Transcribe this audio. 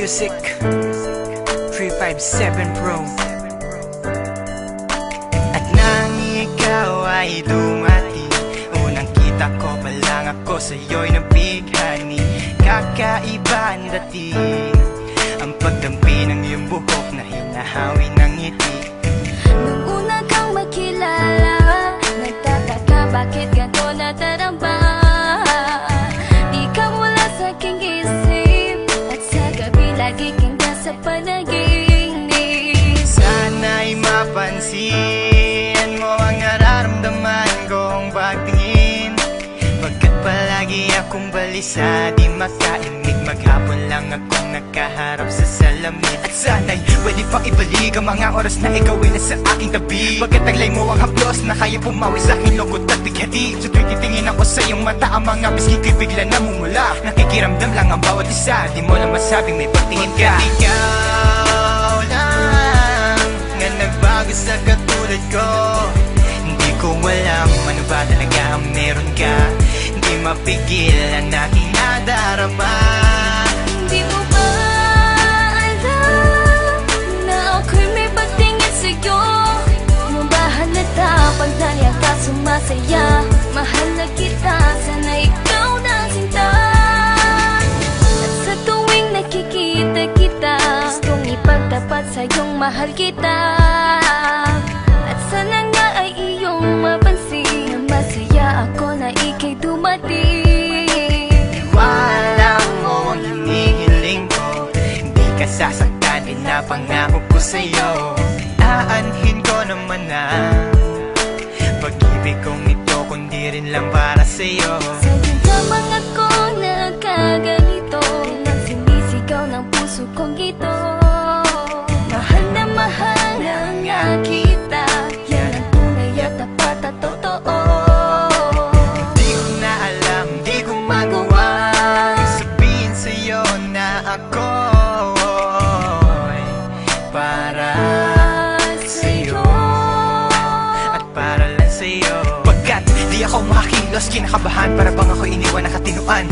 Music 357 Pro. At nang ikaw ay dumating, unang kita ko pa lang ako sa'yo'y nabighani. Kakaiba ang dating, ang pagdampi ng iyong buhok na hinahawi ng ngiti. Nung una kang makilala, nagtataka bakit ganito nadarama. Di ka mula sa aking isip, at sa gabi lagi kang nasa panaginip. Sana'y mapansin mo ang nararamdaman kong pagtingin, pagkat palagi akong balisa, di makaimik. Maghapon lang akong nakaharap sa salamin. At sana'y pwede pang ibalik ang mga oras na ikaw ay nasa aking tabi, pagkat taglay mo ang haplos na kaya pumawi sa aking lungkot at bighati. Sa tuwing titingin ako sa iyong mata, ang mga bisgi ko'y bigla namumula. Nakikiramdam lang ang bawat isa, di mo lang masabing may pagtingin ka. Ikaw lang nga nagbago sa katulad ko. Hindi ko alam ano ba talaga ang meron ka. Hindi mapigil ang aking nadarama. Di mo ba alam na ako'y may pagtingin sa'yo? Mo ba halata pag naliya ka sumasaya? Mahal na kita, sana ikaw na sinta. At sa tuwing nakikita kita, gustong ipagtapat sa'yong mahal kita. At sana nga ay iyong mapansin na masaya ako na ika'y dumating. Wala mo ang hinihiling ko, hindi ka sasaktan, pinapangako ko sa'yo. Aanhin ko naman na pag-ibig kong ito, kundi rin lang para sa'yo. Sa'yo lamang ako nagkaganito, lang sinisigaw ng puso kong ito. Mahal na nga kita, yan ang tunay at tapat at totoo. Di ko na alam, di ko magawa sabihin sa'yo na ako'y para sa'yo at para lang sa'yo. Pagkat di ako makakilos, kinakabahan, para bang ako iniwan nakatinuan.